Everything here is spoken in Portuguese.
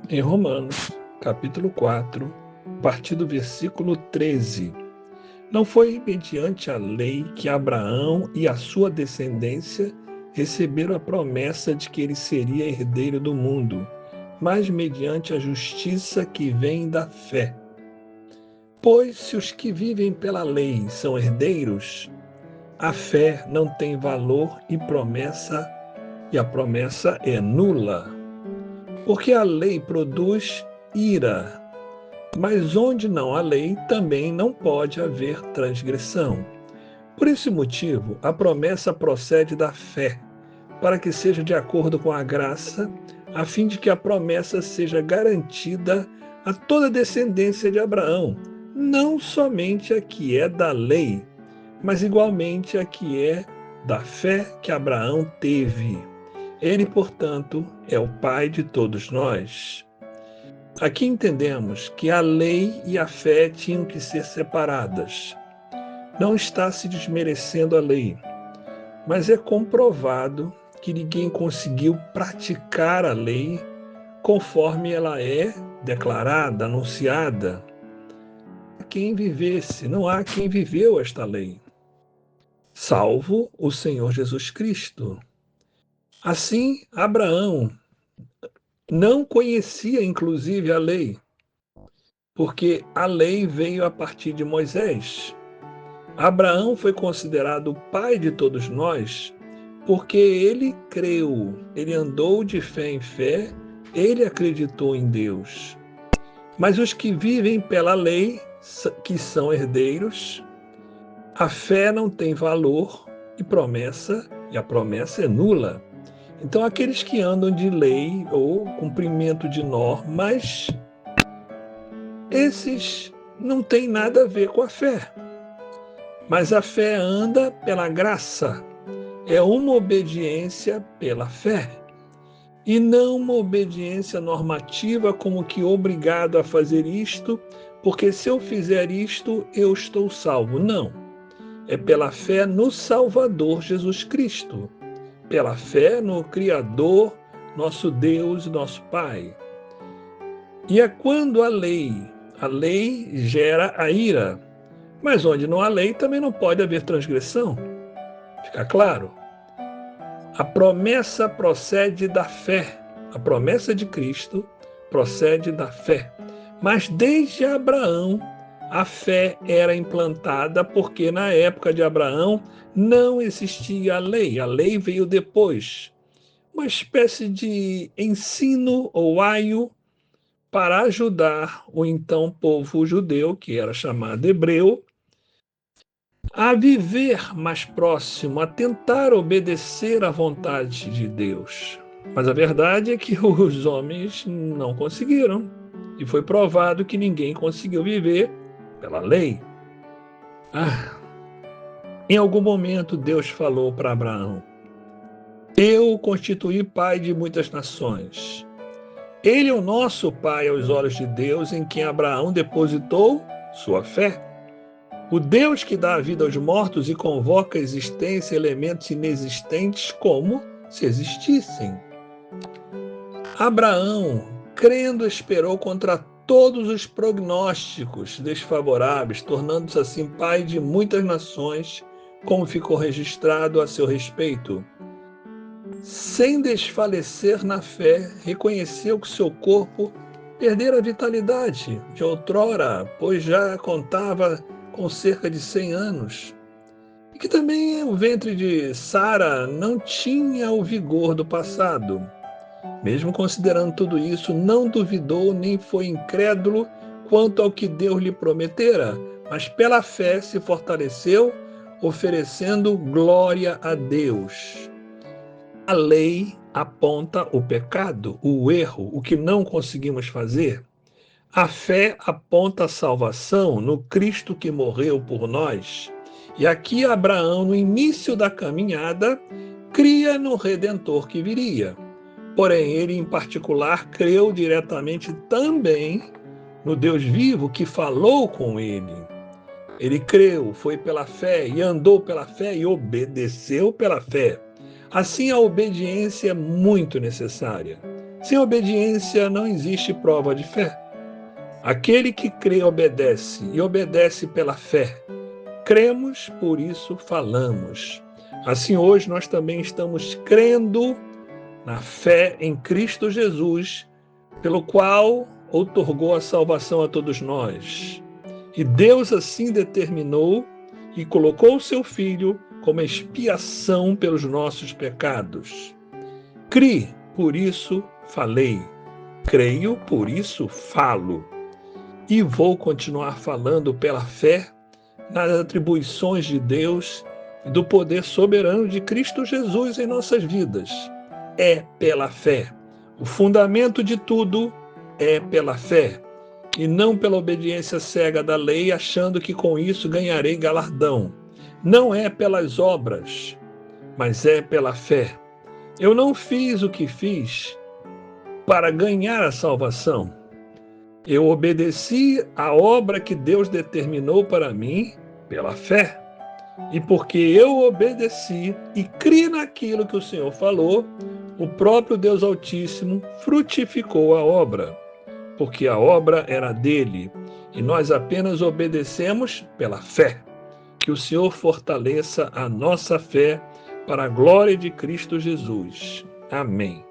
Em Romanos, capítulo 4, a partir do versículo 13. Não foi mediante a lei que Abraão e a sua descendência receberam a promessa de que ele seria herdeiro do mundo, mas mediante a justiça que vem da fé. Pois se os que vivem pela lei são herdeiros, a fé não tem valor e a promessa é nula. Porque a lei produz ira, mas onde não há lei, também não pode haver transgressão. Por esse motivo, a promessa procede da fé, para que seja de acordo com a graça, a fim de que a promessa seja garantida a toda a descendência de Abraão, não somente a que é da lei, mas igualmente a que é da fé que Abraão teve. Ele, portanto, é o pai de todos nós. Aqui entendemos que a lei e a fé tinham que ser separadas. Não está se desmerecendo a lei, mas é comprovado que ninguém conseguiu praticar a lei conforme ela é declarada, anunciada. Não há quem viveu esta lei, salvo o Senhor Jesus Cristo. Assim, Abraão não conhecia, inclusive, a lei, porque a lei veio a partir de Moisés. Abraão foi considerado o pai de todos nós porque ele creu, ele andou de fé em fé, ele acreditou em Deus. Mas os que vivem pela lei, que são herdeiros, a fé não tem valor e a promessa é nula. Então, aqueles que andam de lei ou cumprimento de normas, esses não têm nada a ver com a fé. Mas a fé anda pela graça, é uma obediência pela fé. E não uma obediência normativa como que obrigado a fazer isto, porque se eu fizer isto, eu estou salvo. Não. É pela fé no Salvador Jesus Cristo, pela fé no Criador, nosso Deus e nosso Pai. E é quando a lei gera a ira, mas onde não há lei também não pode haver transgressão. Fica claro? A promessa procede da fé. A promessa de Cristo procede da fé. Mas desde Abraão, a fé era implantada porque na época de Abraão não existia a lei. A lei veio depois. Uma espécie de ensino ou aio para ajudar o então povo judeu, que era chamado hebreu, a viver mais próximo, a tentar obedecer à vontade de Deus. Mas a verdade é que os homens não conseguiram. E foi provado que ninguém conseguiu viver pela lei. Em algum momento Deus falou para Abraão: eu o constituí pai de muitas nações. Ele é o nosso pai aos olhos de Deus, em quem Abraão depositou sua fé. O Deus que dá a vida aos mortos e convoca a existência elementos inexistentes como se existissem. Abraão, crendo, esperou contra todos os prognósticos desfavoráveis, tornando-se assim pai de muitas nações, como ficou registrado a seu respeito. Sem desfalecer na fé, reconheceu que seu corpo perdera a vitalidade de outrora, pois já contava com cerca de 100 anos, e que também o ventre de Sara não tinha o vigor do passado. Mesmo considerando tudo isso, não duvidou nem foi incrédulo quanto ao que Deus lhe prometera, mas pela fé se fortaleceu, oferecendo glória a Deus. A lei aponta o pecado, o erro, o que não conseguimos fazer. A fé aponta a salvação no Cristo que morreu por nós. E aqui Abraão, no início da caminhada, cria no Redentor que viria. Porém, ele em particular creu diretamente também no Deus vivo que falou com ele. Ele creu, foi pela fé e andou pela fé e obedeceu pela fé. Assim, a obediência é muito necessária. Sem obediência não existe prova de fé. Aquele que crê obedece, e obedece pela fé. Cremos, por isso falamos. Assim, hoje nós também estamos crendo na fé em Cristo Jesus, pelo qual outorgou a salvação a todos nós. E Deus assim determinou e colocou o seu Filho como expiação pelos nossos pecados. Crie, por isso falei. Creio, por isso falo. E vou continuar falando pela fé nas atribuições de Deus e do poder soberano de Cristo Jesus em nossas vidas. É pela fé. O fundamento de tudo é pela fé, e não pela obediência cega da lei, achando que com isso ganharei galardão. Não é pelas obras, mas é pela fé. Eu não fiz o que fiz para ganhar a salvação. Eu obedeci à obra que Deus determinou para mim pela fé. E porque eu obedeci e criei naquilo que o Senhor falou, o próprio Deus Altíssimo frutificou a obra, porque a obra era dele, e nós apenas obedecemos pela fé. Que o Senhor fortaleça a nossa fé para a glória de Cristo Jesus. Amém.